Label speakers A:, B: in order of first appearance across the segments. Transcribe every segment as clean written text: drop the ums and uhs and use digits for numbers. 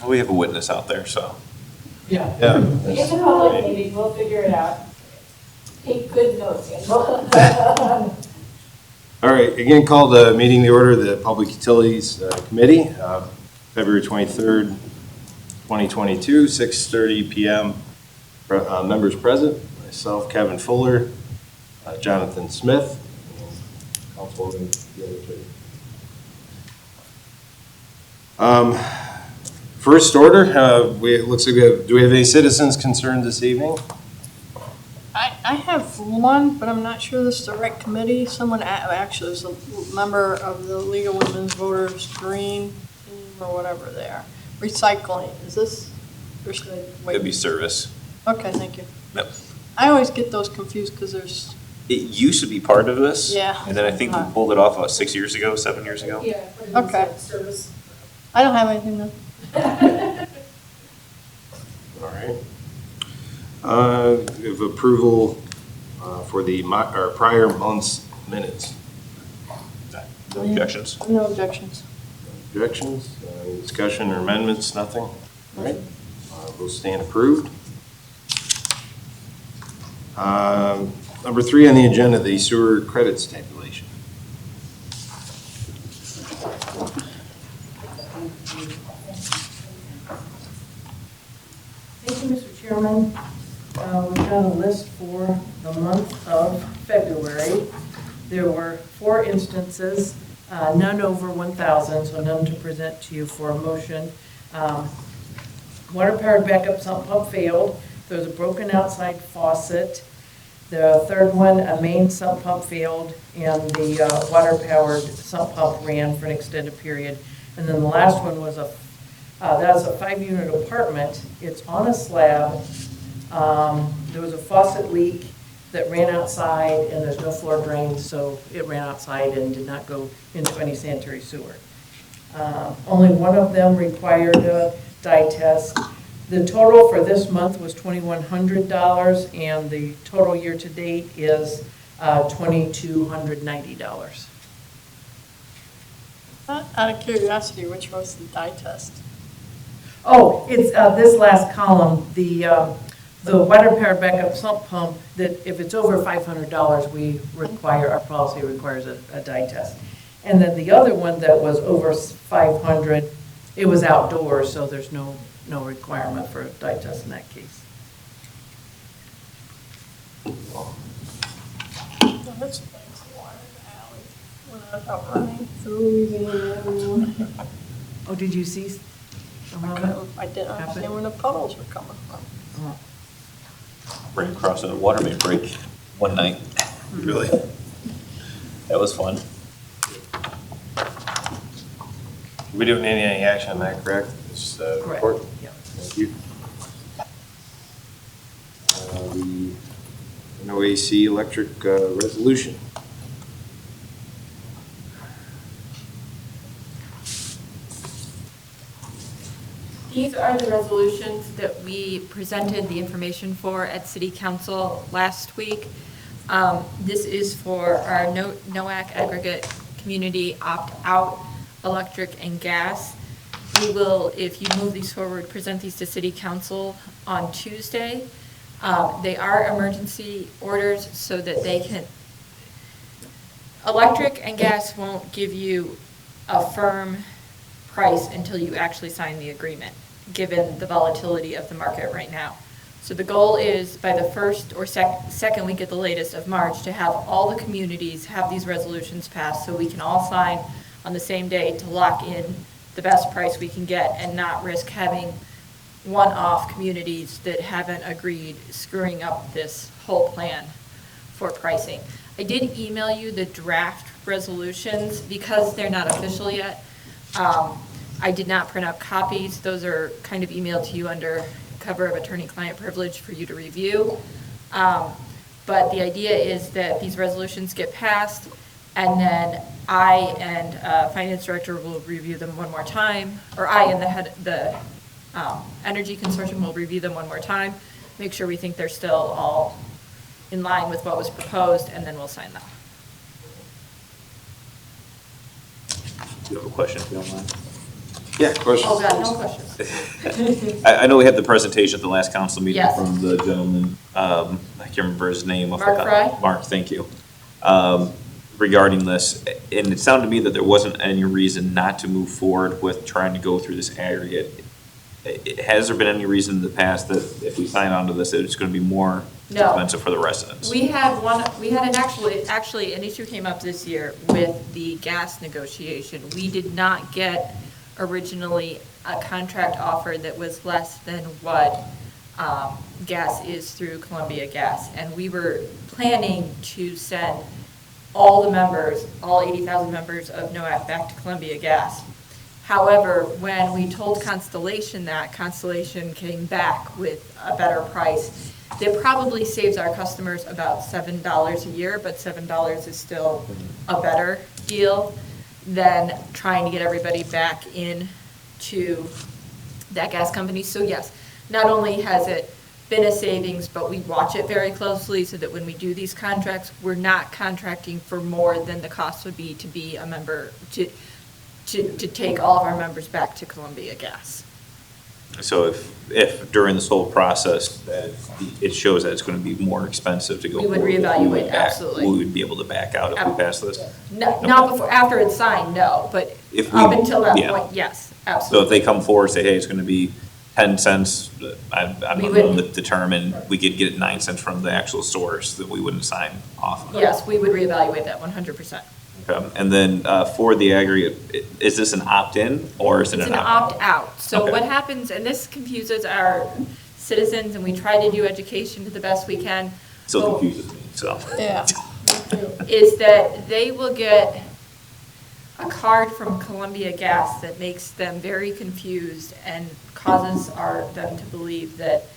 A: We have a witness out there, so.
B: Yeah.
C: It's a public meeting, we'll figure it out. Take good notes, Angela.
D: All right, again, call the meeting to order, the Public Utilities Committee, February 23rd, 2022, 6:30 p.m. Members present, myself, Kevin Fuller, Jonathan Smith, and Councilwoman the other two. First order, it looks like do we have any citizens concerned this evening?
E: I have one, but I'm not sure this is the right committee. Someone actually is a member of the League of Women's Voters Green team or whatever they are. Recycling, is this, or should I wait?
A: It'd be service.
E: Okay, thank you.
A: Yep.
E: I always get those confused because there's,
A: It used to be part of this.
E: Yeah.
A: And then I think we pulled it off about 6 years ago, 7 years ago.
C: Yeah.
E: Okay.
C: Service.
E: I don't have anything though.
D: All right. We have approval for the prior month's minutes.
A: No objections?
E: No objections.
D: Objections, any discussion or amendments, nothing? All right, those stand approved. Number 3 on the agenda, the sewer credits tabulation.
B: Thank you, Mr. Chairman. We've got a list for the month of February. There were 4 instances, none over 1,000, so none to present to you for a motion. Water-powered backup sump pump failed. There was a broken outside faucet. The third one, a main sump pump failed, and the water-powered sump pump ran for an extended period. And then the last one was that was a 5-unit apartment. It's on a slab. There was a faucet leak that ran outside, and there's no floor drain, so it ran outside and did not go into any sanitary sewer. Only one of them required a dye test. The total for this month was $2,100, and the total year-to-date is $2,290.
E: Out of curiosity, which was the dye test?
B: Oh, it's this last column, the water-powered backup sump pump, that if it's over $500, we require, our policy requires a dye test. And then the other one that was over $500, it was outdoors, so there's no requirement for a dye test in that case.
E: No, that's the water in the alley. When I was out running through the,
B: Oh, did you see some of it?
E: I didn't understand where the puddles were coming from.
B: Oh.
A: Ran across a water main break one night. Really? That was fun.
D: We don't need any action on that, correct? This
B: Correct.
D: report?
B: Yeah.
D: Thank you. The Noac electric resolution.
F: These are the resolutions that we presented the information for at City Council last week. This is for our Noac aggregate community opt-out electric and gas. We will, if you move these forward, present these to City Council on Tuesday. They are emergency orders so that they can, electric and gas won't give you a firm price until you actually sign the agreement, given the volatility of the market right now. So the goal is by the first or second week at the latest of March to have all the communities have these resolutions passed so we can all sign on the same day to lock in the best price we can get and not risk having one-off communities that haven't agreed screwing up this whole plan for pricing. I did email you the draft resolutions because they're not official yet. I did not print out copies. Those are kind of emailed to you under cover of attorney-client privilege for you to review. But the idea is that these resolutions get passed, and then I and finance director will review them one more time, or I and the energy consortium will review them one more time, make sure we think they're still all in line with what was proposed, and then we'll sign them.
A: Do you have a question, if you don't mind?
D: Yeah, questions?
F: Oh, God, no questions.
A: I know we had the presentation at the last council meeting
F: Yes.
A: from the gentleman, I can't remember his name. off the
F: Mark
A: top.
F: Fry?
A: Mark, thank you. Regarding this, and it sounded to me that there wasn't any reason not to move forward with trying to go through this aggregate. Has there been any reason in the past that if we sign on to this, that it's gonna be more
F: No.
A: expensive for the residents?
F: We had actually, an issue came up this year with the gas negotiation. We did not get originally a contract offer that was less than what gas is through Columbia Gas. And we were planning to send all the members, all 80,000 members of Noac back to Columbia Gas. However, when we told Constellation that, Constellation came back with a better price. That probably saves our customers about $7 a year, but $7 is still a better deal than trying to get everybody back in to that gas company. So yes, not only has it been a savings, but we watch it very closely so that when we do these contracts, we're not contracting for more than the cost would be to be a member, to take all of our members back to Columbia Gas.
A: So if during this whole process, that it shows that it's gonna be more expensive to go.
F: We would
A: forward,
F: reevaluate,
A: back-
F: absolutely.
A: We would be able to back out if we pass this?
F: Not before, after it's signed, no, but
A: If we-
F: up until that
A: yeah.
F: point, yes,
A: So
F: absolutely.
A: if they come forward, say, hey, it's gonna be 10 cents, I'm not
F: We
A: going
F: would-
A: to determine, we could get 9 cents from the actual source, that we wouldn't sign off on.
F: Yes, we would reevaluate that 100%.
A: Okay. And then for the aggregate, is this an opt-in or is it
F: It's
A: an
F: an
A: opt-out?
F: opt-out. So
A: Okay.
F: what happens, and this confuses our citizens, and we try to do education to the best we can.
A: Still
F: but-
A: confuses me, so.
E: Yeah.
F: Is that they will get a card from Columbia Gas that makes them very confused and causes them to believe that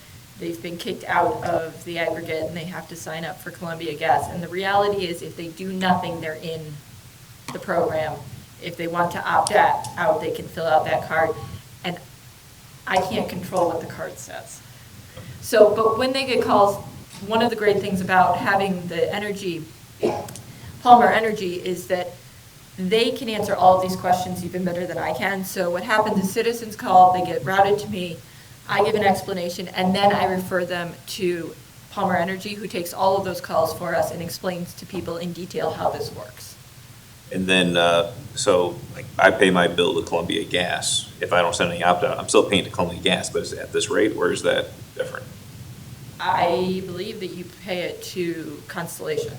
F: they've been kicked out of the aggregate and they have to sign up for Columbia Gas. And the reality is, if they do nothing, they're in the program. If they want to opt out, they can fill out that card. And I can't control what the card says. So, but when they get calls, one of the great things about having the Palmer Energy is that they can answer all of these questions even better than I can. So what happens is citizens call, they get routed to me, I give an explanation, and then I refer them to Palmer Energy, who takes all of those calls for us and explains to people in detail how this works.
A: And then, so like I pay my bill to Columbia Gas. If I don't send any opt-out, I'm still paying to Columbia Gas, but is it at this rate or is that different?
F: I believe that you pay it to Constellation.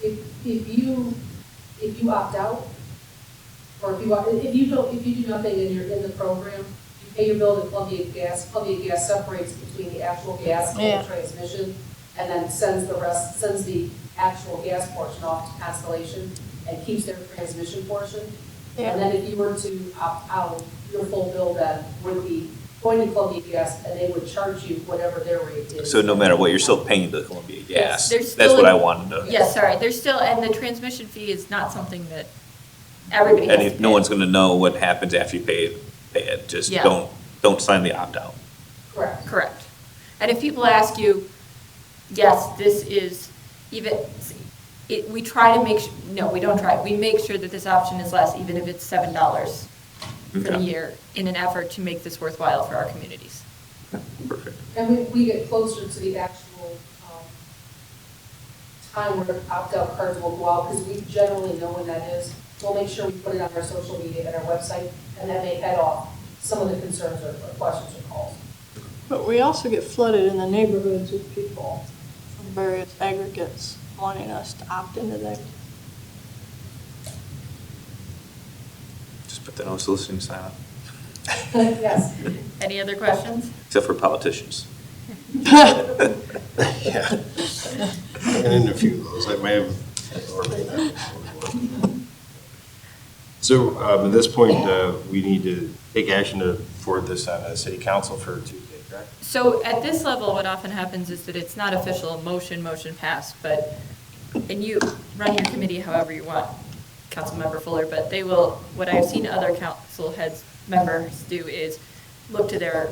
C: If you opt out, or if you do nothing and you're in the program, you pay your bill to Columbia Gas. Columbia Gas separates between the actual gas and
E: Yeah.
C: the transmission, and then sends the actual gas portion off to Constellation and keeps their transmission portion. And then if you were to opt out, your full bill then would be going to Columbia Gas, and they would charge you whatever their rate is.
A: So no matter what, you're still paying to Columbia Gas.
F: there's
A: That's
F: still
A: what
F: a-
A: I wanted to.
F: Yes, sorry, there's still, and the transmission fee is not something that everybody has
A: And
F: to
A: if
F: pay.
A: no one's gonna know what happens after you pay it, just
F: Yeah.
A: don't sign the opt-out.
C: Correct.
F: Correct. And if people ask you, yes, this is even, we try to make, no, we don't try, we make sure that this option is less, even if it's $7 for the
A: Okay.
F: year, in an effort to make this worthwhile for our communities.
A: Perfect.
C: And we get closer to the actual time where opt-out cards will go out, because we generally know when that is. We'll make sure we put it on our social media and our website, and that may head off some of the concerns or questions or calls.
E: But we also get flooded in the neighborhoods with people from various aggregates wanting us to opt into that.
A: Just put the no soliciting sign on,
C: Yes.
F: Any other questions?
A: except for politicians.
D: Yeah. And in a few of those, I may have, or may not. So at this point, we need to take action to forward this on the city council for Tuesday, correct?
F: So at this level, what often happens is that it's not official, motion passed, but, and you run your committee however you want, Councilmember Fuller, but they will, what I've seen other council heads, members do is look to their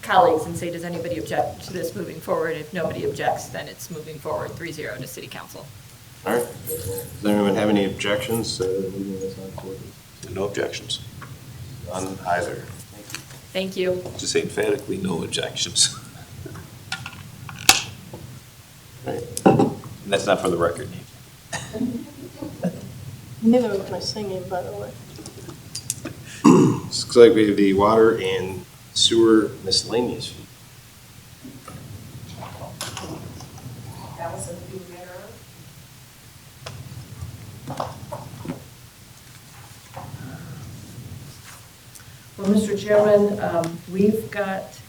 F: colleagues and say, does anybody object to this moving forward? If nobody objects, then it's moving forward 3-0 to city council.
D: All right. Does anyone have any objections? Leaving this on forward?
A: No objections.
D: None either.
F: Thank you.
A: Just say emphatically, no objections.
D: Right.
A: And that's not for the record.
E: Neither was my singing, by the way.
D: Looks like we have the water and sewer miscellaneous fee.
C: Allison, if you remember.
B: Well, Mr. Chairman, we've got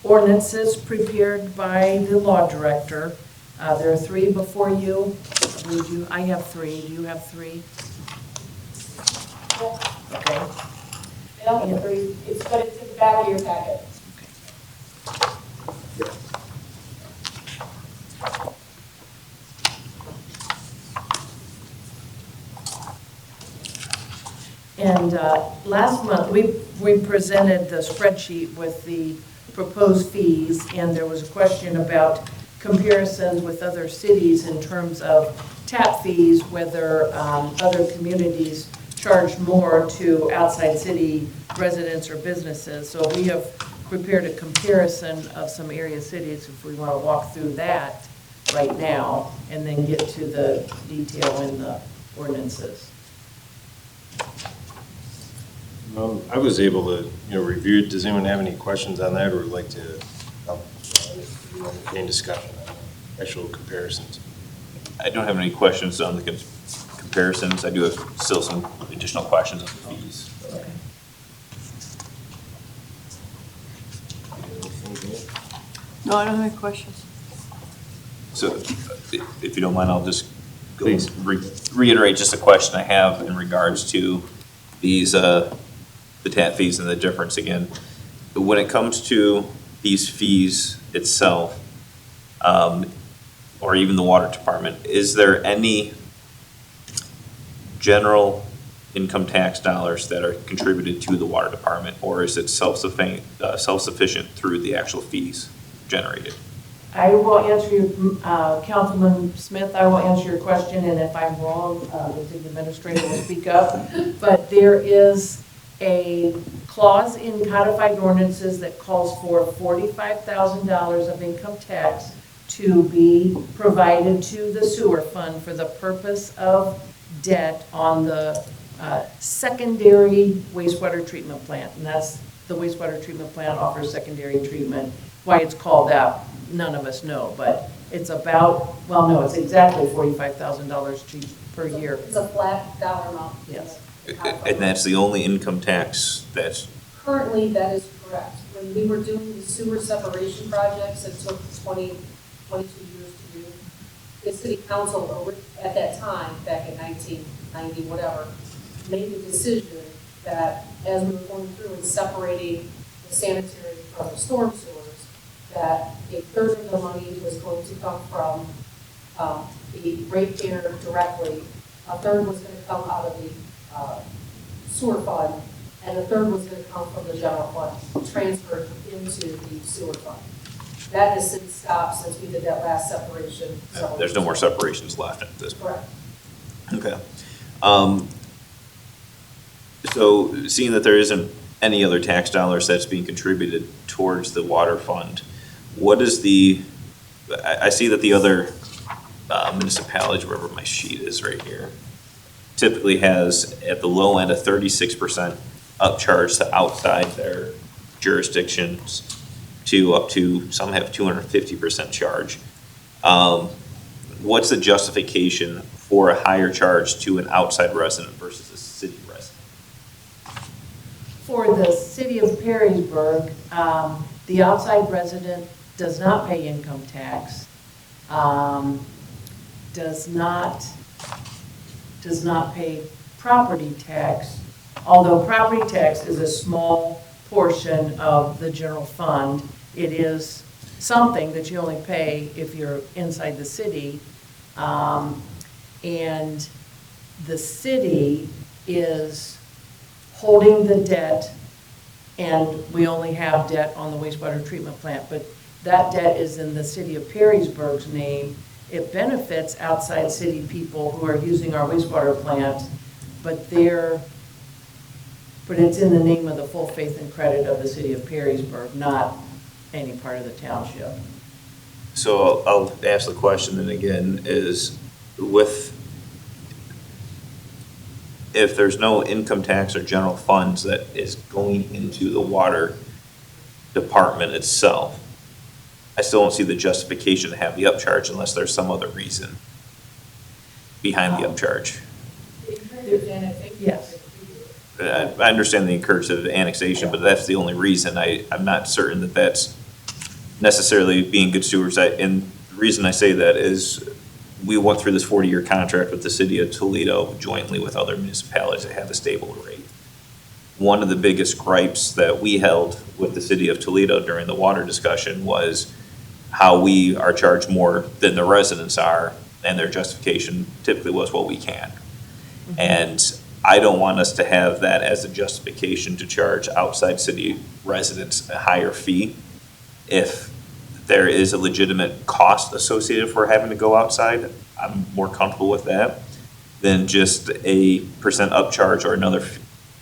B: ordinances prepared by the law director. There are three before you. I have three. Do you have three? Okay.
C: I don't have three, but it's in the back of your packet.
B: And last month, we presented the spreadsheet with the proposed fees, and there was a question about comparisons with other cities in terms of tap fees, whether other communities charge more to outside city residents or businesses. So we have prepared a comparison of some area cities, if we want to walk through that right now, and then get to the detail in the ordinances.
D: I was able to, review it. Does anyone have any questions on that or would like to gain discussion on actual comparisons?
A: I don't have any questions on the comparisons. I do have still some additional questions on the fees.
E: No, I don't have any questions.
A: So if you don't mind, I'll just go
D: Please.
A: reiterate just a question I have in regards to these, the tap fees and the difference again. When it comes to these fees itself, or even the water department, is there any general income tax dollars that are contributed to the water department, or is it self-sufficient through the actual fees generated?
B: I will answer you, Councilman Smith, I will answer your question, and if I'm wrong, the city administrator will speak up. But there is a clause in codified ordinances that calls for $45,000 of income tax to be provided to the sewer fund for the purpose of debt on the secondary wastewater treatment plant. And that's, the wastewater treatment plant offers secondary treatment. Why it's called that, none of us know, but it's about, well, no, it's exactly $45,000 per year.
C: It's a flat dollar amount.
B: Yes.
A: And that's the only income tax that's,
C: Currently, that is correct. When we were doing the sewer separation projects, it took 22 years to do. The city council at that time, back in 1990, whatever, made the decision that as we were going through and separating the sanitary from the storm sewers, that a third of the money was going to come from the ratepayer directly, a third was going to come out of the sewer fund, and a third was going to come from the general fund, transferred into the sewer fund. That has since stopped since we did that last separation.
A: there's no more separations left at this point.
C: Correct.
A: Okay. So seeing that there isn't any other tax dollars that's being contributed towards the water fund, what is I see that the other municipalities, wherever my sheet is right here, typically has at the low end a 36% upcharge to outside their jurisdictions to up to, some have 250% charge. What's the justification for a higher charge to an outside resident versus a city resident?
B: For the city of Perrysburg, the outside resident does not pay income tax, does not pay property tax, although property tax is a small portion of the general fund. It is something that you only pay if you're inside the city. And the city is holding the debt, and we only have debt on the wastewater treatment plant, but that debt is in the city of Perrysburg's name. It benefits outside city people who are using our wastewater plant, but But it's in the name of the full faith and credit of the city of Perrysburg, not any part of the township.
A: So I'll ask the question then again, is if there's no income tax or general funds that is going into the water department itself, I still don't see the justification to have the upcharge unless there's some other reason behind the upcharge.
B: Yes.
A: I understand the encouragement of annexation, but that's the only reason. I'm not certain that that's necessarily being good stewards. And the reason I say that is we went through this 40-year contract with the city of Toledo jointly with other municipalities that have a stable rate. One of the biggest gripes that we held with the city of Toledo during the water discussion was how we are charged more than the residents are, and their justification typically was, well, we can. And I don't want us to have that as a justification to charge outside city residents a higher fee if there is a legitimate cost associated for having to go outside. I'm more comfortable with that than just a percent upcharge or another,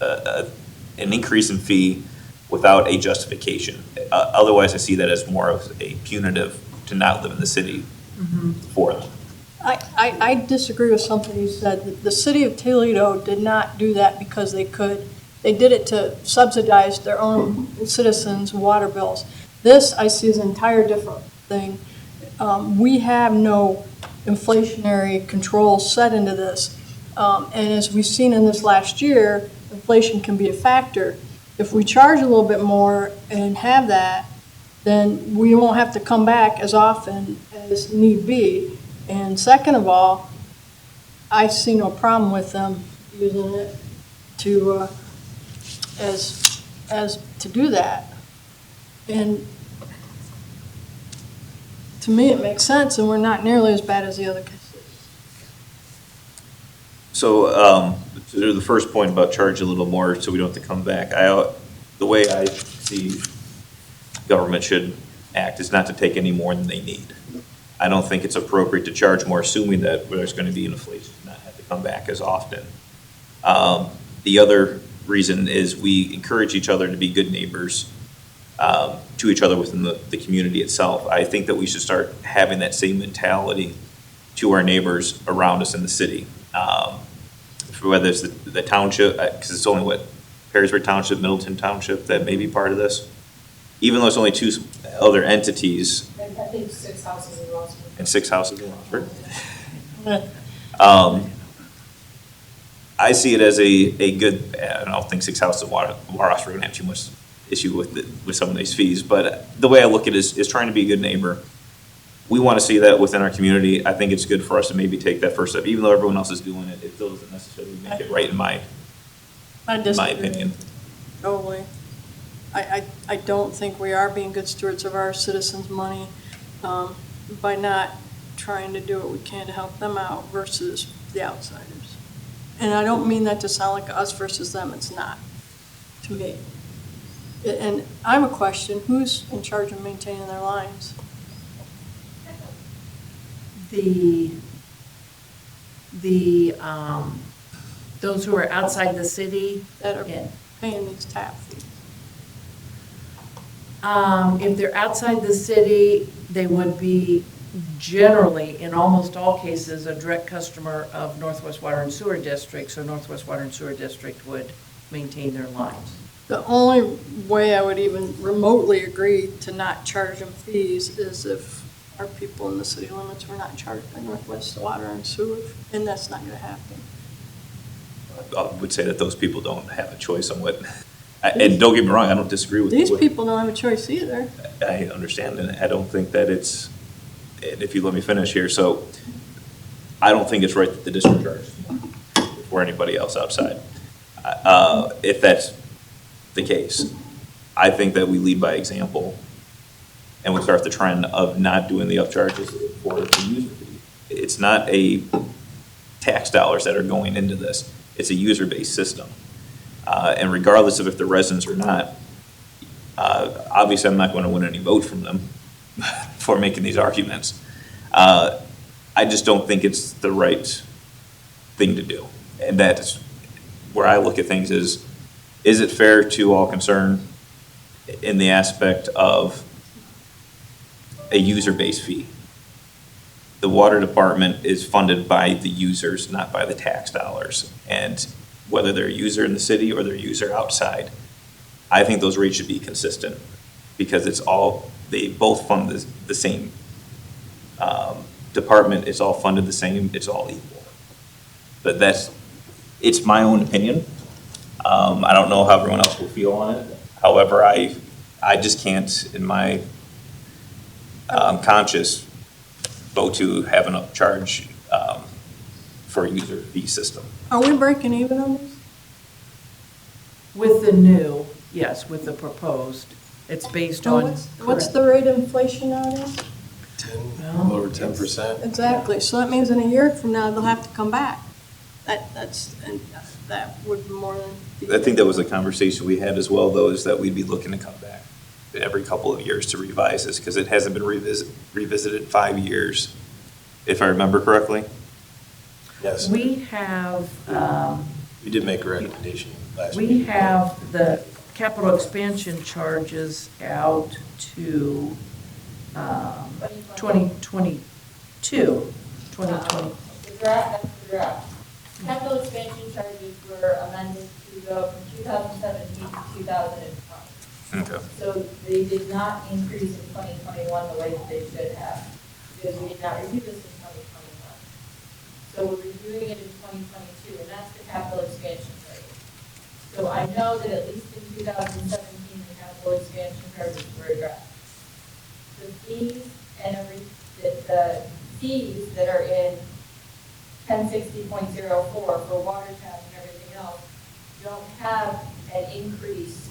A: an increase in fee without a justification. Otherwise, I see that as more of a punitive to not live in the city for them.
E: I disagree with something you said. The city of Toledo did not do that because they could. They did it to subsidize their own citizens' water bills. This, I see, is an entire different thing. We have no inflationary control set into this. And as we've seen in this last year, inflation can be a factor. If we charge a little bit more and have that, then we won't have to come back as often as need be. And second of all, I see no problem with them using it to, as to do that. And to me, it makes sense, and we're not nearly as bad as the other cases.
A: So, to the first point about charge a little more so we don't have to come back, the way I see government should act is not to take any more than they need. I don't think it's appropriate to charge more, assuming that there's going to be inflation, not have to come back as often. The other reason is we encourage each other to be good neighbors to each other within the community itself. I think that we should start having that same mentality to our neighbors around us in the city. Whether it's the township, because it's only Perrysburg Township, Middleton Township that may be part of this. Even though it's only two other entities.
C: And I think 6 houses in Rossburg.
A: And 6 houses in Rossburg. I see it as a good, I don't think 6 houses in Rossburg are going to have too much issue with some of these fees, but the way I look at it is trying to be a good neighbor. We want to see that within our community. I think it's good for us to maybe take that first step, even though everyone else is doing it. It still doesn't necessarily make it right in my opinion.
E: Totally. I don't think we are being good stewards of our citizens' money by not trying to do what we can to help them out versus the outsiders. And I don't mean that to sound like us versus them. It's not, to me. And I have a question. Who's in charge of maintaining their lines?
B: Those who are outside the city.
E: That are
B: Yeah.
E: paying these tap fees.
B: If they're outside the city, they would be generally, in almost all cases, a direct customer of Northwest Water and Sewer District, so Northwest Water and Sewer District would maintain their lines.
E: The only way I would even remotely agree to not charge them fees is if our people in the city limits were not charged by Northwest Water and Sewer, and that's not gonna happen.
A: I would say that those people don't have a choice on what, and don't get me wrong, I don't disagree with.
E: These people don't have a choice either.
A: I understand, and I don't think that it's, and if you let me finish here, so I don't think it's right that the district charges for anybody else outside. If that's the case, I think that we lead by example and we start the trend of not doing the upcharges for the user fee. It's not a tax dollars that are going into this. It's a user-based system. And regardless of if the residents or not, obviously I'm not going to win any vote from them for making these arguments. I just don't think it's the right thing to do. And that's where I look at things is is it fair to all concerned in the aspect of a user-based fee? The water department is funded by the users, not by the tax dollars. And whether they're a user in the city or they're a user outside, I think those rates should be consistent because they both fund the same department. It's all funded the same. It's all equal. But it's my own opinion. I don't know how everyone else will feel on it. However, I just can't, in my conscience, vote to have an upcharge for a user fee system.
E: Are we breaking even on this?
B: With the new, yes, with the proposed, it's based
E: Oh,
B: on.
E: what's the rate of inflation nowadays?
D: 10, over 10%.
E: Exactly, so that means in a year from now, they'll have to come back. That would more than be.
A: I think that was a conversation we had as well, though, is that we'd be looking to come back every couple of years to revise this, because it hasn't been revisited in 5 years, if I remember correctly.
D: Yes.
B: We have,
D: We did make a recommendation last week.
B: we have the capital expansion charges out to 2022, 2020.
G: The draft, that's the draft. Capital expansion charges were amended to go from 2017 to 2020.
A: Okay.
G: So they did not increase in 2021 the way that they should have, because we did not review this in 2021. So we're reviewing it in 2022, and that's the capital expansion rate. So I know that at least in 2017, the capital expansion charges were addressed. The fees and the fees that are in 1060.04 for water tap and everything else don't have an increase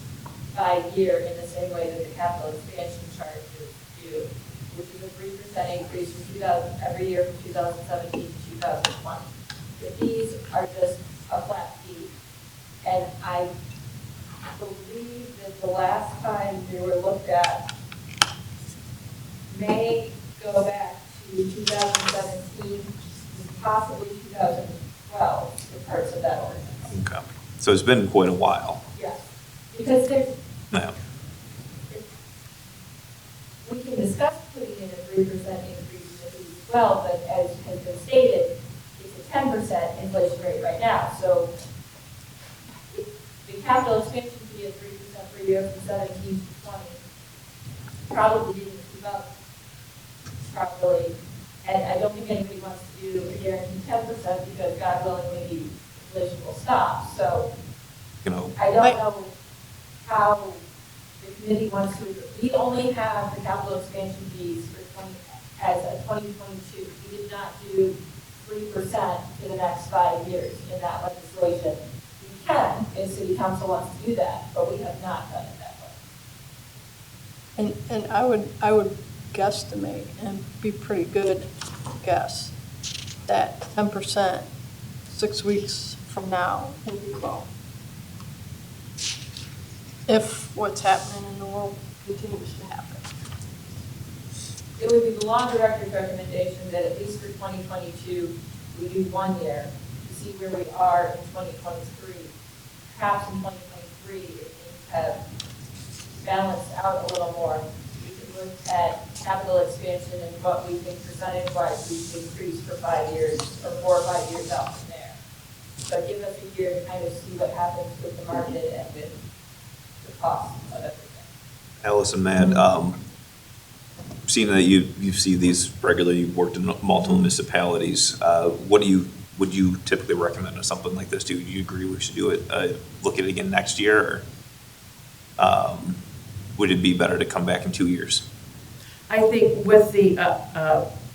G: by year in the same way that the capital expansion charges do, which is a 3% increase from every year from 2017 to 2020. The fees are just a flat fee, and I believe that the last time they were looked at may go back to 2017, possibly 2012, for parts of that ordinance.
A: Okay. So it's been quite a while.
G: Yes, because there's,
A: Yeah.
G: we can discuss putting in a 3% increase in the fees as well, but as has been stated, it's a 10% inflation rate right now. So the capital expansion fee at 3% per year from 17 to 20 probably didn't keep up properly. And I don't think anybody wants to do a guaranteed 10% because God willing, maybe inflation will stop. So
A: You know,
G: I don't know how the committee wants to, we only have the capital expansion fees for as a 2022. We did not do 3% for the next 5 years in that legislation. We can, if city council wants to do that, but we have not done it that way.
E: And I would guesstimate and be pretty good guess that 10% 6 weeks from now will be low. If what's happening in the world continues to happen.
G: It would be the law director's recommendation that at least for 2022, we do 1 year to see where we are in 2023. Perhaps in 2023, if things have balanced out a little more, we could look at capital expansion and what we think percentage-wise we should increase for 5 years or 4 or 5 years out from there. But give us a year to kind of see what happens with the market and with the cost of everything.
A: Alice and Matt, seeing that you see these regularly, you've worked in multiple municipalities, would you typically recommend on something like this? Do you agree we should do it, look at it again next year? Or would it be better to come back in 2 years?
B: I think with the,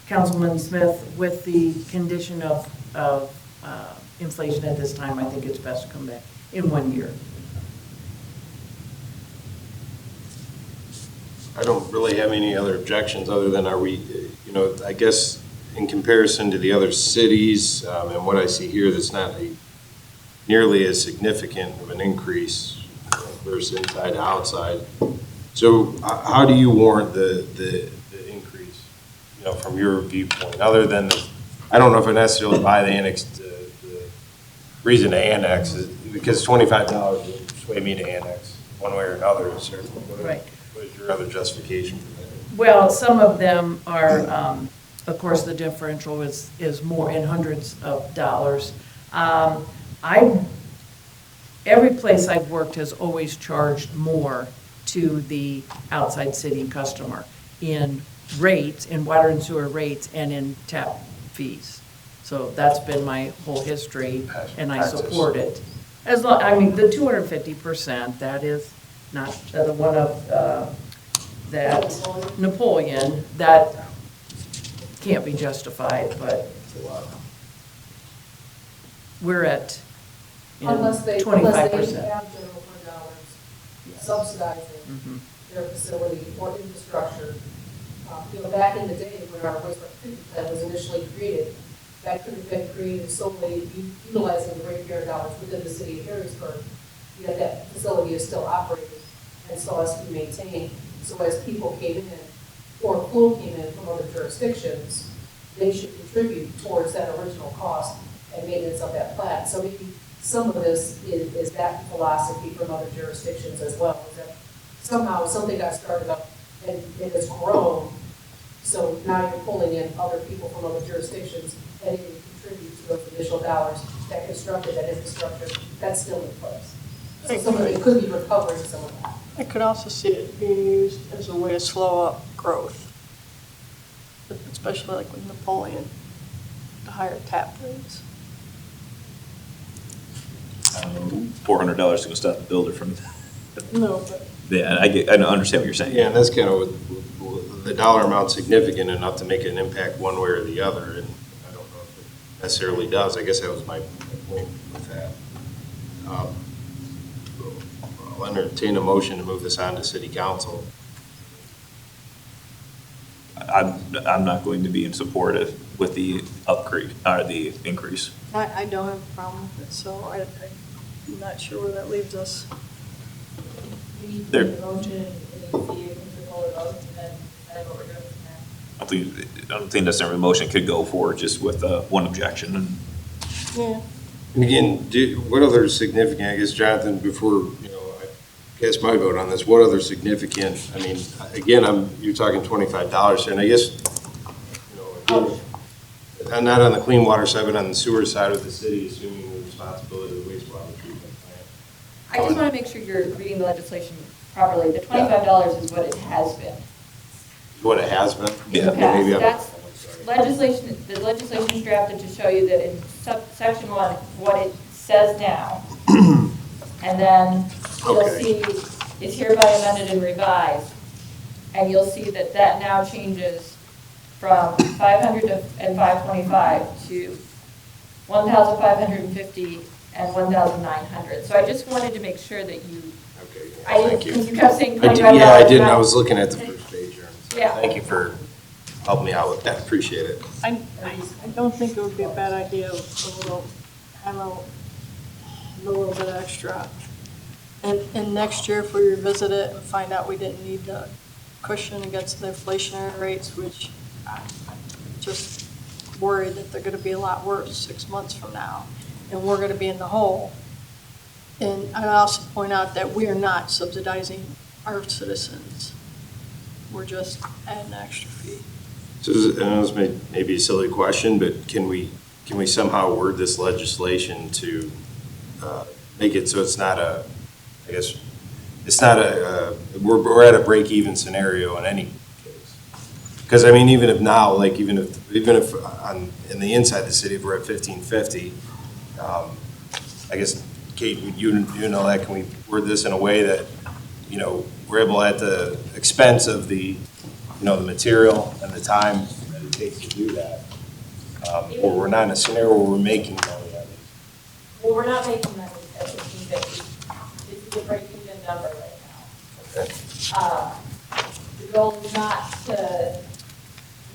B: Councilman Smith, with the condition of inflation at this time, I think it's best to come back in 1 year.
D: I don't really have any other objections other than I guess in comparison to the other cities and what I see here, that's not nearly as significant of an increase versus inside to outside. So how do you warrant the increase, from your viewpoint, other than, I don't know if I necessarily buy the reason to annex is because $25 is sway me to annex one way or another. Is there,
B: Right.
D: what is your other justification for that?
B: Well, some of them are, of course, the differential is more in hundreds of dollars. Every place I've worked has always charged more to the outside city customer in rates, in water and sewer rates, and in tap fees. So that's been my whole history, and I support it. As long, I mean, the 250%, that is not the one of, that Napoleon, that can't be justified, but we're at
C: Unless they
B: 25%.
C: have general fund dollars subsidizing their facility or infrastructure. Back in the day when our wastewater treatment plant was initially created, that could have been created solely utilizing the ratepayer dollars within the city of Perrysburg. Yet that facility is still operating and so has to be maintained. So as people came in, or flow came in from other jurisdictions, they should contribute towards that original cost and maintenance of that plant. So maybe some of this is that philosophy from other jurisdictions as well, is that somehow something got started up and it has grown. So now you're pulling in other people from other jurisdictions and it can contribute to those initial dollars that constructed that infrastructure that's still in place. So some of it could be recovering some of that.
E: I could also see it being used as a way to slow up growth, especially like with Napoleon, the higher tap rates.
A: $400 to go stop the builder from,
E: No, but
A: yeah, I understand what you're saying.
D: Yeah, and that's kind of the dollar amount significant enough to make an impact one way or the other, and I don't know if it necessarily does. I guess that was my point with that. I'll entertain a motion to move this on to city council.
A: I'm not going to be in support of, with the upgrade, or the increase.
E: I don't have a problem with it, so I'm not sure where that leaves us.
G: We need to
A: There.
G: make a motion and see if we can roll it out and then decide what we're doing from there.
A: I don't think necessarily the motion could go forward just with one objection. And
E: Yeah.
D: And again, what other significant, I guess, Jonathan, before, I cast my vote on this, what other significant, I mean, again, you're talking $25, and I guess, again, I'm not on the clean water side, but on the sewer side of the city, assuming the responsibility of the wastewater treatment plant.
F: I just want to make sure you're reading the legislation properly. The $25 is what it has been.
D: What it has been?
F: In the
D: Yeah, maybe
F: past, the legislation is drafted to show you that in section 1, what it says now. And then you'll
D: Okay.
F: see it's hereby amended and revised. And you'll see that that now changes from 500 and 525 to 1,550 and 1,900. So I just wanted to make sure that you,
D: Okay,
F: I
D: thank
F: didn't,
D: you.
F: you kept saying
D: I did-
F: $25.
D: Yeah, I didn't, I was looking at the first page here. So
F: Yeah.
D: Thank you for helping me out with that, appreciate it.
E: I don't think it would be a bad idea, have a little bit extra. And next year, if we revisit it and find out we didn't need the cushion against the inflationary rates, which I'm just worried that they're gonna be a lot worse 6 months from now, and we're gonna be in the hole. And I also point out that we are not subsidizing our citizens. We're just adding an extra fee.
D: So, I know this may be a silly question, but can we somehow word this legislation to make it so it's not a, I guess, it's not we're at a break-even scenario in any case. Because, I mean, even if now, like, even if in the inside the city, if we're at 1550, I guess, Kate, you know that, can we word this in a way that, we're able at the expense of the, the material and the time that it takes to do that? Or we're not in a scenario where we're making money on it?
G: Well, we're not making money at 1550. This is a break-even number right now.
D: Okay.
G: The goal is not to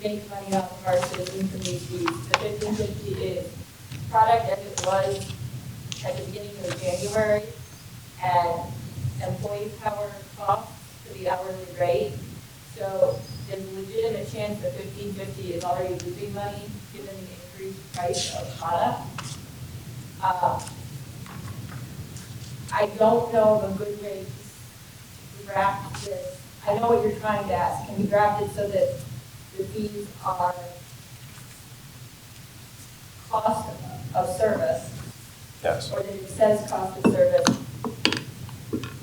G: make money off of our citizens from these fees. The 1550 is product as it was at the beginning of January, and employee power costs for the hourly rate. So there's a legitimate chance that 1550 is already losing money given the increased price of product. I don't know of a good way to draft this. I know what you're trying to ask. Can we draft it so that the fees are cost of service,
D: Yes.
G: or that it says cost of service,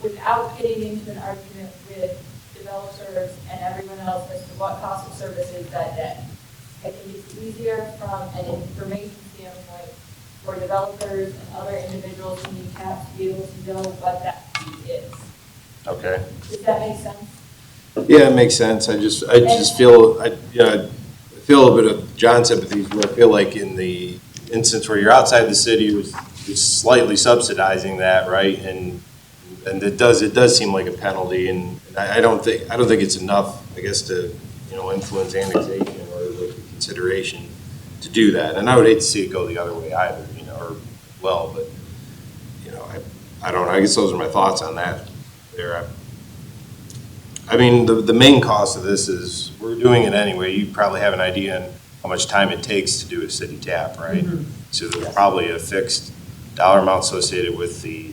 G: without getting into an argument with developers and everyone else as to what cost of service is that day? I think it's easier from an information standpoint for developers and other individuals who need taps to be able to know what that fee is.
D: Okay.
G: Does that make sense?
D: Yeah, it makes sense. I just feel, I feel a bit of John's sympathies, where I feel like in the instance where you're outside the city, you're slightly subsidizing that, right? And it does seem like a penalty, and I don't think it's enough, I guess, to, influence annexation or like the consideration to do that. And I would hate to see it go the other way either, but, I don't know. I guess those are my thoughts on that there. I mean, the main cost of this is, we're doing it anyway. You probably have an idea on how much time it takes to do a city tap, right? So there's probably a fixed dollar amount associated with the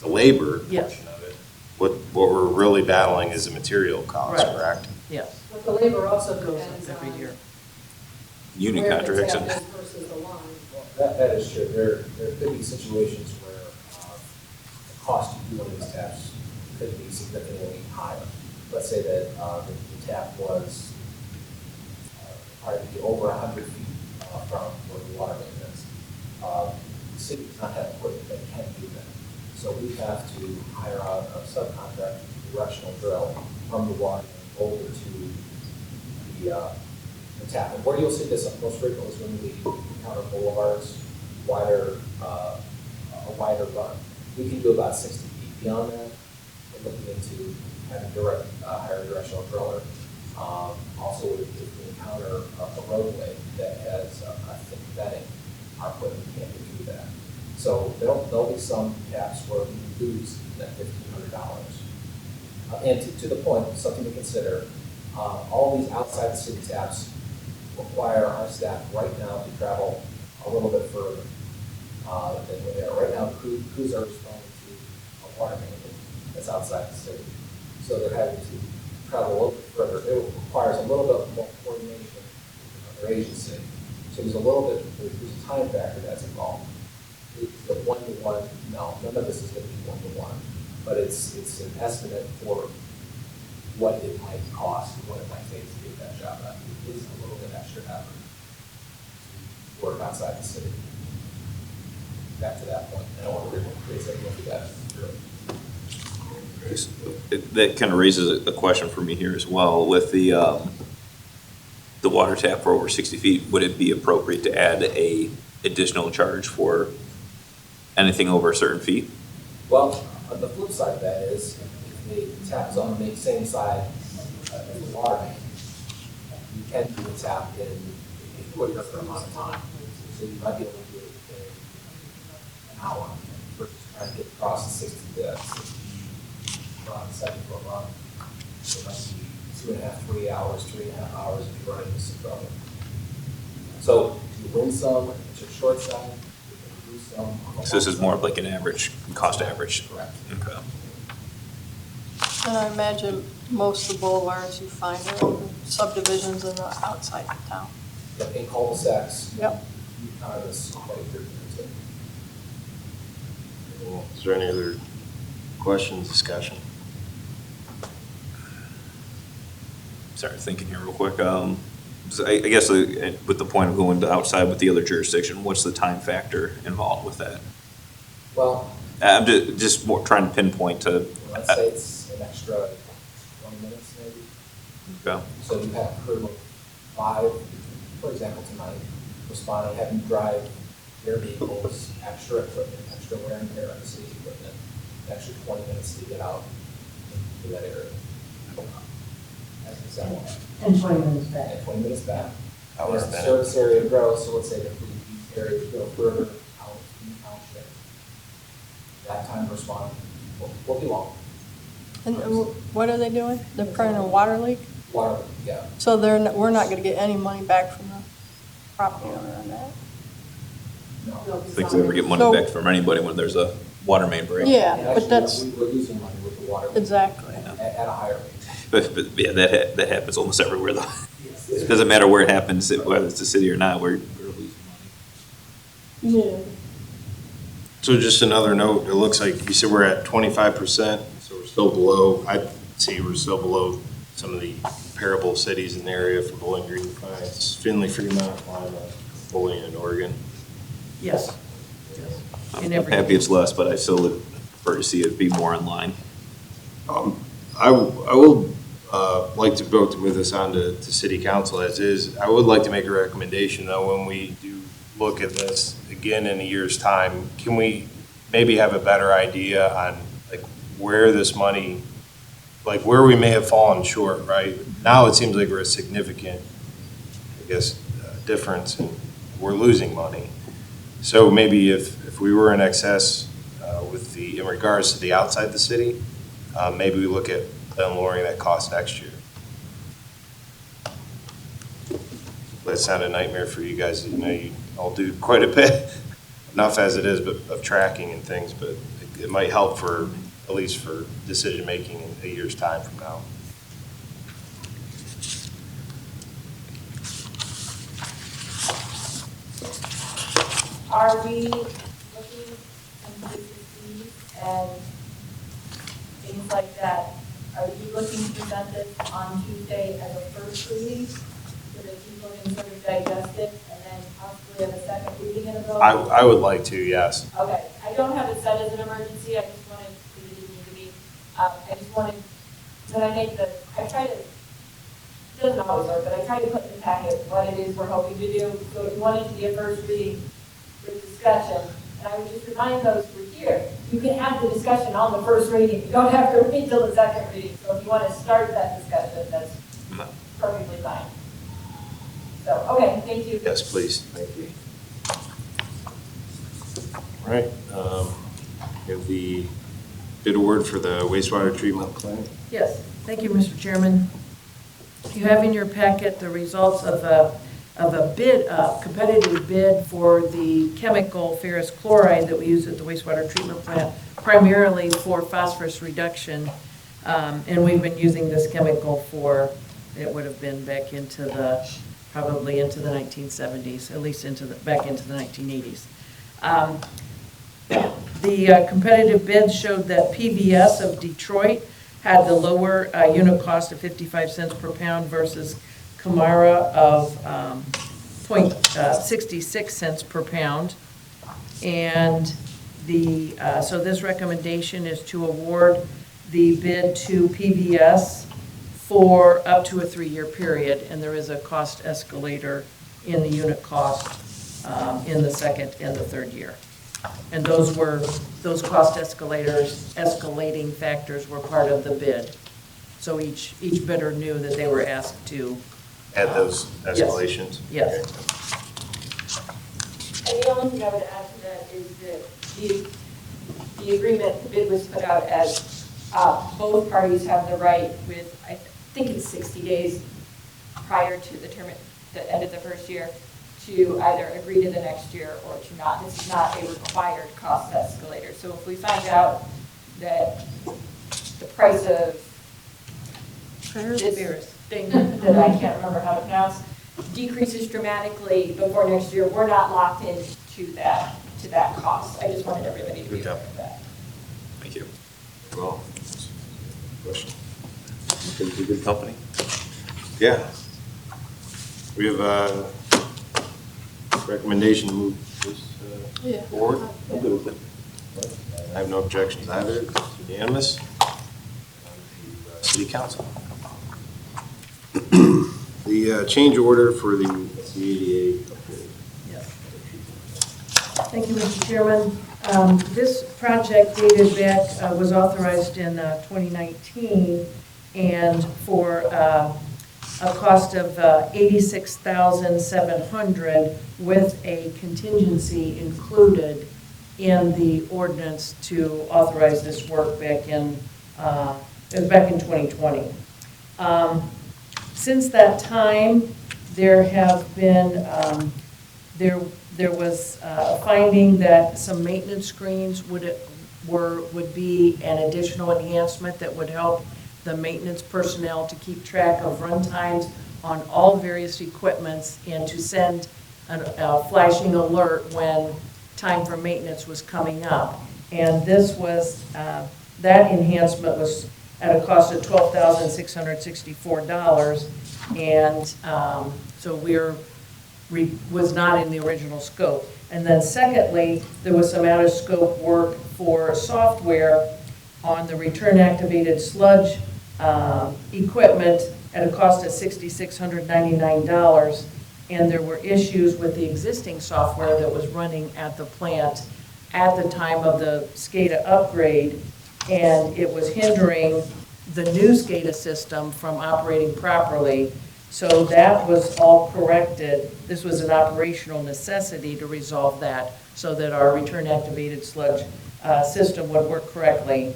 D: labor
B: Yes.
D: portion of it. What we're really battling is the material cost,
B: Right.
D: correct?
B: Yes,
C: But the labor also
B: goes
C: depends
B: up every
C: on
B: year.
A: Union
C: where the
A: contracts.
C: tap is versus the line.
H: That is true. There could be situations where the cost to do one of these taps could be significantly higher. Let's say that the tap was probably over 100 feet from where the water main is. The city does not have equipment that can do that. So we have to hire out a subcontract directional drill from the water main over to the tap. And where you'll see this most frequently is when we encounter boulevards, a wider run. We can do about 60 feet beyond that. We're looking into having higher directional driller. Also, if we encounter a roadway that has a thick bedding, our equipment can't do that. So there'll be some taps where we lose that $1,500. And to the point, something to consider, all these outside the city taps require our staff right now to travel a little bit further than we're there. Right now, crews are responding to a water main that's outside the city. So they're having to travel a little bit further. It requires a little bit more coordination with another agency. So there's a time factor that's involved. Is it one-to-one? No, none of this is going to be one-to-one. But it's an estimate for what it might cost and what it might take to get that job done. It is a little bit extra effort to work outside the city. Back to that point, I don't want to raise that look at that.
A: That kind of raises a question for me here as well. With the water tap for over 60 feet, would it be appropriate to add a additional charge for anything over a certain feet?
H: Well, on the flip side of that is, if the tap is on the same side as the water main, you can do the tap in a quicker amount of time. So you might be able to do it in an hour versus trying to get across the 60 run, 7-foot run. So it might be 2.5, 3 hours, 3.5 hours if you're running this trouble. So you win some, it's your short side, you can lose some. On the
A: So this
H: long
A: is more
H: side.
A: of like an average, cost average.
H: Correct.
A: Okay.
E: And I imagine most of the boulevards you find are in subdivisions in the outside of town.
H: In cul-de-sacs.
E: Yep.
H: You kind of this quite frequently.
D: Cool. Is there any other questions, discussion?
A: Sorry, thinking here real quick. So I guess with the point of going to outside with the other jurisdiction, what's the time factor involved with that?
H: Well,
A: I'm just more trying to pinpoint to.
H: let's say it's an extra 20 minutes maybe.
A: Okay.
H: So you have a crew of 5, for example, tonight, responding, having drive their vehicles, extra equipment, extra wear and tear on the city equipment, an extra 20 minutes to get out to that area. As an example.
B: And 20 minutes back.
H: And 20 minutes back.
D: Hours
H: As the
D: back.
H: service area grows, so let's say that these areas go further out in the township, that time to respond will be long.
E: And what are they doing? They're printing a water leak?
H: Water, yeah.
E: So we're not gonna get any money back from the property owner on that?
H: No.
A: I think we ever get money
E: So-
A: back from anybody when there's a water main break.
E: Yeah,
H: And
E: but
H: actually,
E: that's,
H: we're losing money with the water.
E: exactly.
H: At a higher rate.
A: But yeah, that happens almost everywhere though. It doesn't matter where it happens, whether it's a city or not, we're losing money.
E: Yeah.
D: So just another note, it looks like you said we're at 25%, so we're still below, I'd say we're still below some of the comparable cities in the area for Bowling Green, Defiance, Findlay, Fremont, Lima, Bowling, and Oregon.
B: Yes. In
A: I'm
B: every.
A: happy it's less, but I still would prefer to see it be more in line.
D: I will like to vote to move this on to city council as is. I would like to make a recommendation, though, when we do look at this again in a year's time, can we maybe have a better idea on like where this money, like where we may have fallen short, right? Now it seems like we're a significant, I guess, difference and we're losing money. So maybe if we were in excess in regards to the outside the city, maybe we look at then lowering that cost next year. That's not a nightmare for you guys. You know, you all do quite a bit, enough as it is, but of tracking and things, but it might help for, at least for decision-making in a year's time from now.
G: Are we looking into fees and things like that? Are you looking to present this on Tuesday as a first reading so that people can sort of digest it and then possibly have a second reading in a vote?
D: I would like to, yes.
G: Okay, I don't have it set as an emergency, I just wanted, because it didn't need to be, I just wanted, when I make the, I try to, it doesn't always work, but I try to put in the packet what it is we're hoping to do. So if you want it to be a first reading with discussion, and I would just remind those who are here, you can have the discussion on the first reading, you don't have to wait till the second reading. So if you want to start that discussion, that's perfectly fine. So, okay, thank you.
D: Yes, please. Thank you. All right. We have the bid award for the wastewater treatment plant.
B: Yes, thank you, Mr. Chairman. You have in your packet the results of a bid, a competitive bid for the chemical ferrous chloride that we use at the wastewater treatment plant, primarily for phosphorus reduction. And we've been using this chemical for, it would have been back into the, probably into the 1970s, at least back into the 1980s. The competitive bids showed that PVS of Detroit had the lower unit cost of 55 cents per pound versus Camara of 0.66 cents per pound. And so this recommendation is to award the bid to PVS for up to a 3-year period, and there is a cost escalator in the unit cost in the second and the third year. And those cost escalators, escalating factors were part of the bid. So each bidder knew that they were asked to
D: Add those escalations?
B: Yes.
F: And the only thing I would add to that is that the agreement, the bid was put out as both parties have the right with, I think it's 60 days prior to the end of the first year, to either agree to the next year or to not. This is not a required cost escalator. So if we find out that the price of this thing that I can't remember how to pronounce decreases dramatically before next year, we're not locked into that cost. I just wanted everybody to be aware of that.
A: Thank you.
D: Well, question?
A: It's a good company.
D: Yeah. We have a recommendation to move this forward.
A: I'm good with it.
D: I have no objections either. It's unanimous. City Council. The change order for the CADA upgrade.
B: Yes. Thank you, Mr. Chairman. This project dated back, was authorized in 2019, and for a cost of $86,700 with a contingency included in the ordinance to authorize this work back in, it was back in 2020. Since that time, there have been, there was a finding that some maintenance screens would be an additional enhancement that would help the maintenance personnel to keep track of run times on all various equipments and to send a flashing alert when time for maintenance was coming up. And this was, that enhancement was at a cost of $12,664. And so was not in the original scope. And then secondly, there was some out of scope work for software on the return activated sludge equipment at a cost of $6,699. And there were issues with the existing software that was running at the plant at the time of the SCADA upgrade, and it was hindering the new SCADA system from operating properly. So that was all corrected. This was an operational necessity to resolve that so that our return activated sludge system would work correctly.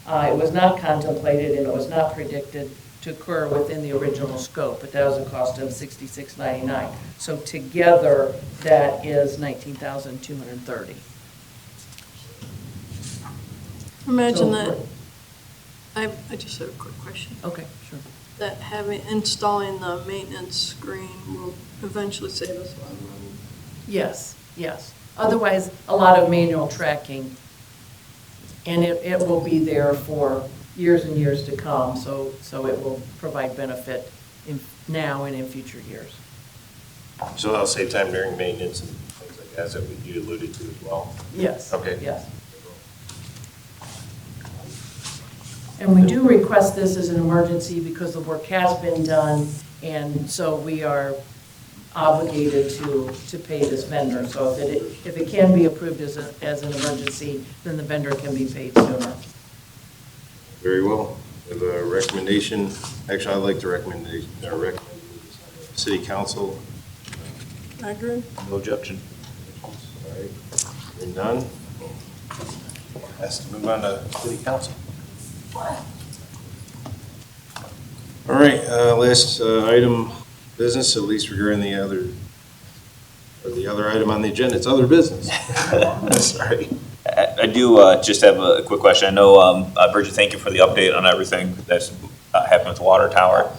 B: It was not contemplated and it was not predicted to occur within the original scope, but that was a cost of $66.99. So together, that is $19,230.
E: Imagine that, I just have a quick question.
B: Okay, sure.
E: That installing the maintenance screen will eventually save us a lot of money.
B: Yes, yes. Otherwise, a lot of manual tracking, and it will be there for years and years to come, so it will provide benefit now and in future years.
D: So that'll save time during maintenance and things like that you alluded to as well.
B: Yes.
D: Okay.
B: Yes. And we do request this as an emergency because the work has been done, and so we are obligated to pay this vendor. So if it can be approved as an emergency, then the vendor can be paid sooner.
D: Very well. With a recommendation, actually, I'd like to recommend City Council.
E: I agree.
A: No objection.
D: All right. Hearing none. Has to move on to City Council. All right, last item, business, at least regarding the other item on the agenda, it's other business. Sorry.
A: I do just have a quick question. I know, Bridget, thank you for the update on everything that's happened with the water tower.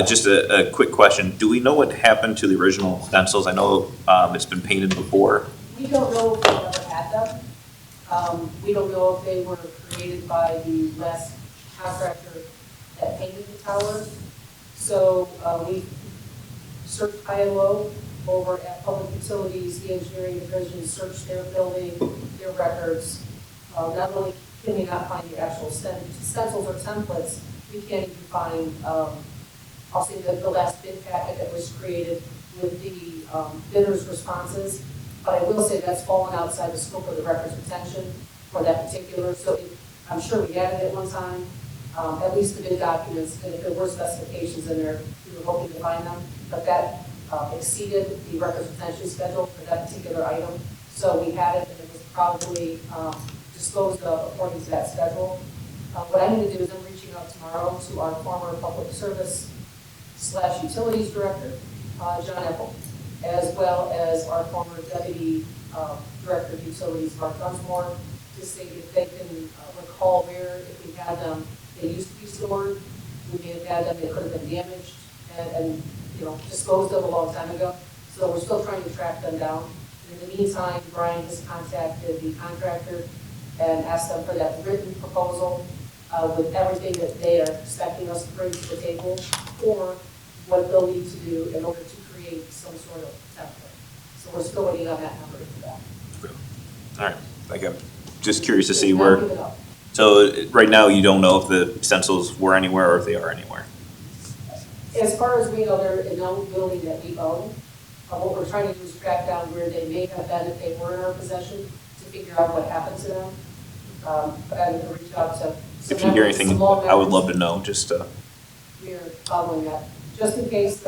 A: Just a quick question. Do we know what happened to the original stencils? I know it's been painted before.
C: We don't know if we ever had them. We don't know if they were created by the last contractor that painted the tower. So we searched high and low over at Public Utilities, the engineering division, searched their building, their records. Not only can we not find the actual stencils or templates, we can't even find, I'll say the last bid packet that was created with the bidders' responses. But I will say that's fallen outside the scope of the records retention for that particular. So I'm sure we had it at one time, at least the bid documents, and if there were specifications in there, we were hoping to find them. But that exceeded the records retention schedule for that particular item. So we had it, and it was probably disposed of according to that schedule. What I need to do is I'm reaching out tomorrow to our former public service / utilities director, John Epple, as well as our former deputy director of utilities, Mark Dunsmore, to see if they can recall where, if we had them, they used to be stored. We may have had them, they could have been damaged and disposed of a long time ago. So we're still trying to track them down. In the meantime, Brian has contacted the contractor and asked them for that written proposal with everything that they are expecting us to bring to the table, or what they'll need to do in order to create some sort of template. So we're still waiting on that number for that.
A: All right. I'm just curious to see where. So right now, you don't know if the stencils were anywhere or if they are anywhere.
C: As far as we know, they're in no building that we own. What we're trying to do is track down where they may have been if they were in our possession to figure out what happened to them. But I would reach out to.
A: If you hear anything, I would love to know. Just
C: we're following that, just in case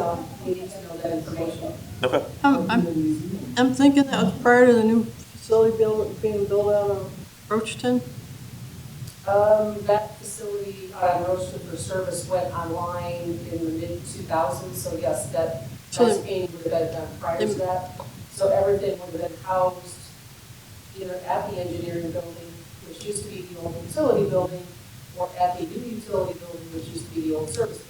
C: we need to know that information.
A: okay.
E: I'm thinking that was prior to the new facility being built out of Roachton.
C: That facility on Roachton for service went online in the mid-2000s, so yes, that painting would have been done prior to that. So everything would have been housed either at the engineering building, which which used to be the old utility building, or at the new utility building, which used to be the old service building.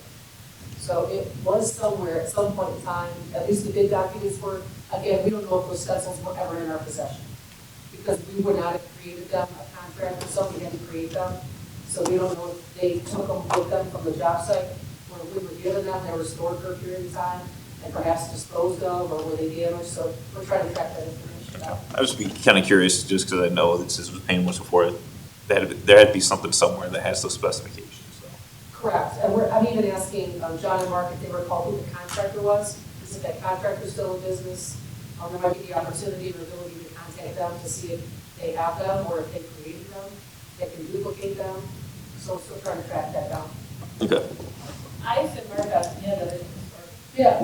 C: So it was somewhere at some point in time, at least the bid documents were, again, we don't know if those stencils were ever in our possession. Because we would not have created them, a contractor, somebody had to create them. So we don't know if they took them with them from the job site, or we were given them, they were stored for a period of time, and perhaps disposed of, or were they damaged, so we're trying to track that information out.
A: I was just be kind of curious, just because I know that this was paying once before, there had to be something somewhere that has those specifications, so.
C: Correct, and I'm even asking John and Mark if they recall who the contractor was, is that contractor still in business? There might be the opportunity or ability to contact them to see if they have them, or if they created them, they can duplicate them, so we're still trying to track that down.
A: Okay.
G: I assume Mark got the end of it.
C: Yeah.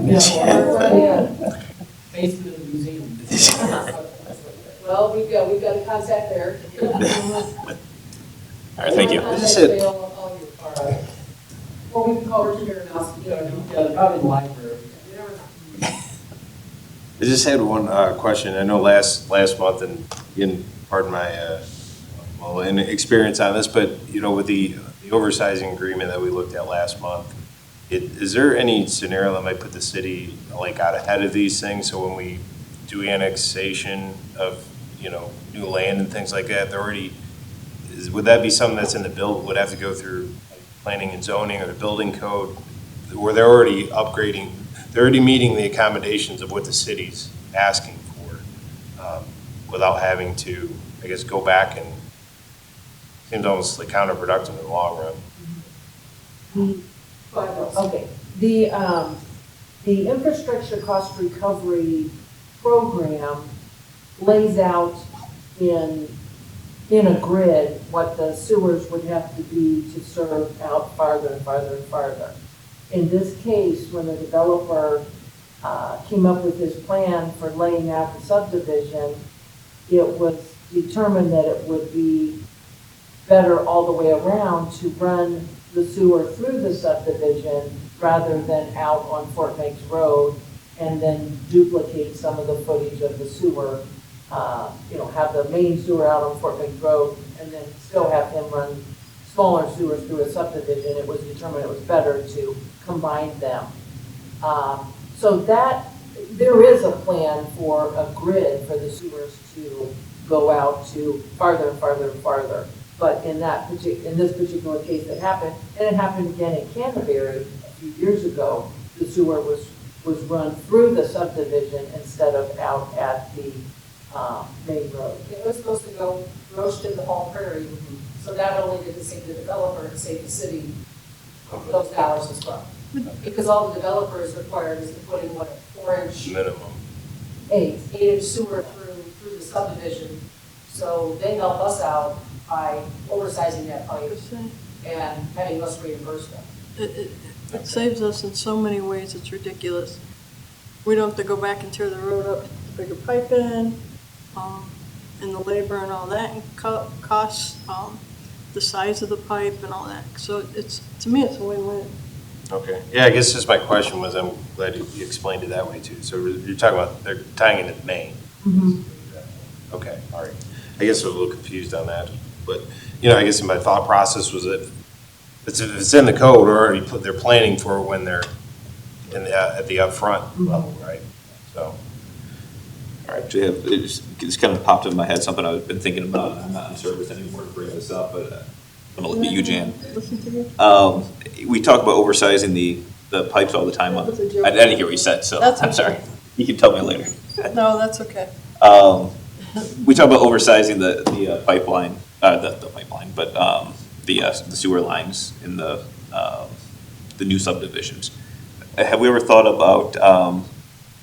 I: Basement of the museum.
C: Well, we've got a contact there.
A: All right, thank you.
D: This is it.
C: Or we can call Richard Aronofsky.
I: Probably the library.
C: You never know.
D: I just had one question. I know last month, and again, pardon my inexperience on this, but with the oversizing agreement that we looked at last month, is there any scenario that might put the city out ahead of these things? So when we do annexation of new land and things like that, would that be something that's in the bill? Would have to go through planning and zoning or the building code, where they're already upgrading? They're already meeting the accommodations of what the city's asking for, without having to, I guess, go back, and seems almost counterproductive in the long run.
B: Okay, the infrastructure cost recovery program lays out in a grid what the sewers would have to be to serve out farther and farther and farther. In this case, when the developer came up with his plan for laying out the subdivision, it was determined that it would be better all the way around to run the sewer through the subdivision rather than out on Fort Meigs Road and then duplicate some of the footage of the sewer, have the main sewer out on Fort Meigs Road and then still have him run smaller sewers through a subdivision. It was determined it was better to combine them. So that, there is a plan for a grid for the sewers to go out to farther and farther and farther. But in this particular case that happened, and it happened again in Canterbury a few years ago, the sewer was run through the subdivision instead of out at the main road.
C: It was supposed to go roast into Hall Prairie, so not only did it save the developer, it saved the city those dollars as well. Because all the developer is required is to put in what, a 4-inch,
D: Minimum.
C: 8-inch sewer through the subdivision. So they help us out by oversizing that pipe and having us reimburse them.
E: It saves us in so many ways, it's ridiculous. We don't have to go back and tear the road up, put the bigger pipe in, and the labor and all that, and costs, the size of the pipe and all that. So to me, it's a win-win.
D: Okay. Yeah, I guess just my question was, I'm glad you explained it that way too. So you're talking about they're tying into the main. Okay, all right. I guess I was a little confused on that, but I guess my thought process was that if it's in the code, or already they're planning for when they're at the upfront level, right? So.
A: All right, it's kind of popped in my head, something I've been thinking about, and I'm not in service anymore to bring this up, but I'm gonna look at you, Jan.
E: Listen to me.
A: We talk about oversizing the pipes all the time.
E: That was a joke.
A: I didn't hear what you said, so
E: That's
A: I'm
E: okay.
A: sorry. You can tell me later.
E: No, that's okay.
A: We talk about oversizing the pipeline, the pipeline, but the sewer lines in the new subdivisions. Have we ever thought about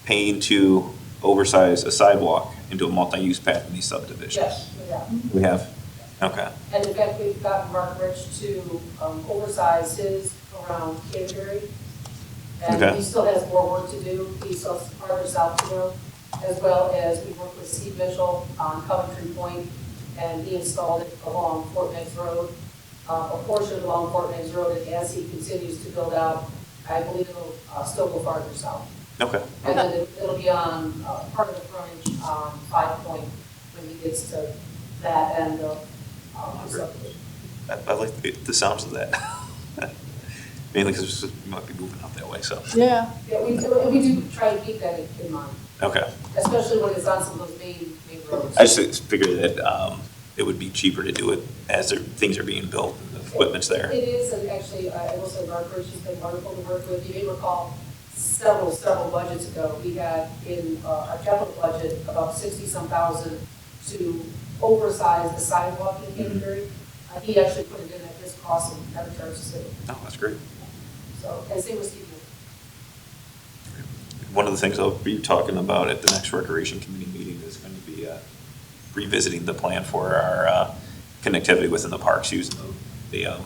A: paying to oversize a sidewalk into a multi-use path in these subdivisions?
C: Yes, yeah.
A: We have? Okay.
C: And in fact, we've gotten Mark Rich to oversize his around Canterbury. And
A: Okay.
C: he still has more work to do. He's still farther south to go, as well as we worked with Steve Mitchell on Coventry Point, and he installed it along Fort Meigs Road, a portion along Fort Meigs Road, and as he continues to build out, I believe it'll still go farther south.
A: Okay.
C: And then it'll be on part of the frontage on 5 Point when he gets to that end of subdivision.
A: I like the sounds of that. Mainly because we might be moving out that way, so,
E: Yeah,
C: Yeah, we do try and keep that in mind,
A: okay.
C: especially when it's on some of those main roads.
A: I just figured that it would be cheaper to do it as things are being built, and the equipment's there.
C: It is, and actually, I will say Margaret, she's been wonderful to work with. You may recall several budgets ago, we had in our capital budget about 60-some thousand to oversize the sidewalk in Canterbury. He actually put it in at his cost and never charged the city.
A: Oh, that's great.
C: So, and same with Steve.
A: One of the things I'll be talking about at the next recreation committee meeting is going to be revisiting the plan for our connectivity within the parks using the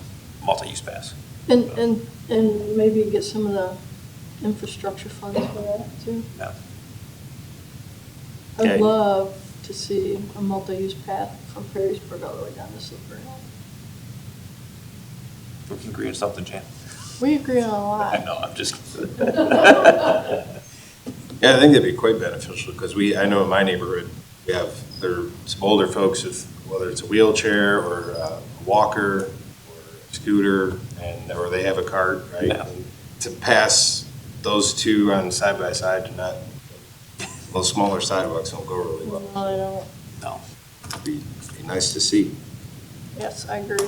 A: multi-use pass.
E: and maybe get some of the infrastructure funds for that too.
A: Yeah. Okay.
E: I'd love to see a multi-use path from Perrysburg all the way down to Slippery Hill.
A: We can agree on something, Jan.
E: We agree on a
A: I
E: lot.
A: know, I'm just.
D: Yeah, I think that'd be quite beneficial, because I know in my neighborhood, we have, some older folks with, whether it's a wheelchair or a walker or a scooter, or they have a cart, right?
A: Yeah.
D: And to pass those two on side by side, and not, those smaller sidewalks don't go really well.
E: No, they don't.
A: No.
D: It'd be nice to see.
E: Yes, I agree.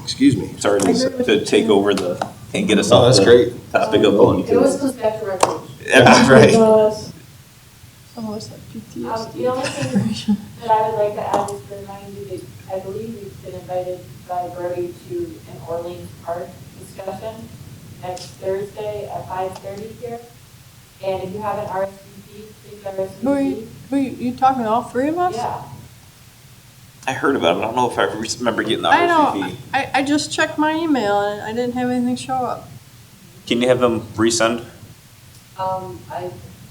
D: Excuse me.
A: Sorry
E: I agree with
A: to
E: you,
A: take
E: too.
A: over and get us
D: Oh,
A: off
D: that's
A: the
D: great.
A: topic of
C: It always
A: multi-use.
C: comes back to recreation.
A: Yeah, that's right.
E: Some of us have PTSD.
G: The only thing that I would like to add is to remind you that I believe we've been invited by Brody to an Orleans Park discussion next Thursday at 5:30 here. And if you have an RSVP, please RSVP.
E: You talking to all three of us?
G: Yeah.
A: I heard about it. I don't know if I remember getting the
E: I
A: RSVP.
E: don't, I just checked my email and I didn't have anything show up.
A: Can you have them resend?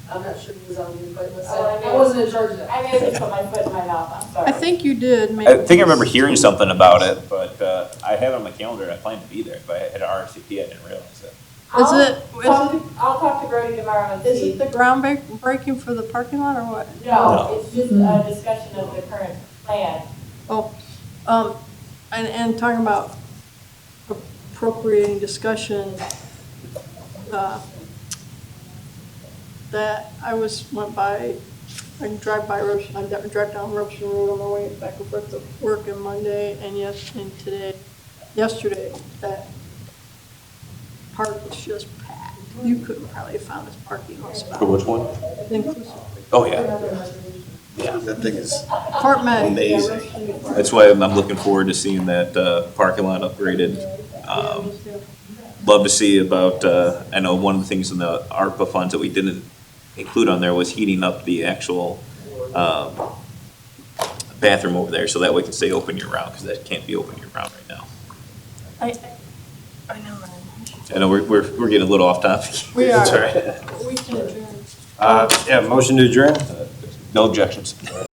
C: I'm not sure who was on the invite list.
G: Oh,
C: I wasn't in charge of that.
G: I may have just put my foot in my mouth, I'm sorry.
E: I think you did, maybe.
A: I think I remember hearing something about it, but I had it on my calendar and I planned to be there. If I had an RSVP, I didn't realize it.
G: I'll talk to Brody tomorrow and
E: Is
G: see.
E: it the groundbreaking for the parking lot or what?
G: No, it's just a discussion of the current plan.
E: Oh, and talking about appropriating discussion, that I went by, I drive down Robson Road on my way back and forth to work on Monday and yesterday, that park was just packed. You couldn't probably have found this parking lot spot.
A: For which one?
E: Inclusive.
A: Oh, yeah. Yeah.
D: That thing is
E: Fort Med.
D: amazing.
A: That's why I'm looking forward to seeing that parking lot upgraded. Love to see about, I know one of the things in the ARPA funds that we didn't include on there was heating up the actual bathroom over there, so that way it can stay open year-round, because that can't be open year-round right now.
E: I know.
A: I know we're getting a little off topic.
E: We are.
A: That's all right.
E: We can adjourn.
D: Yeah, motion to adjourn?
A: No objections.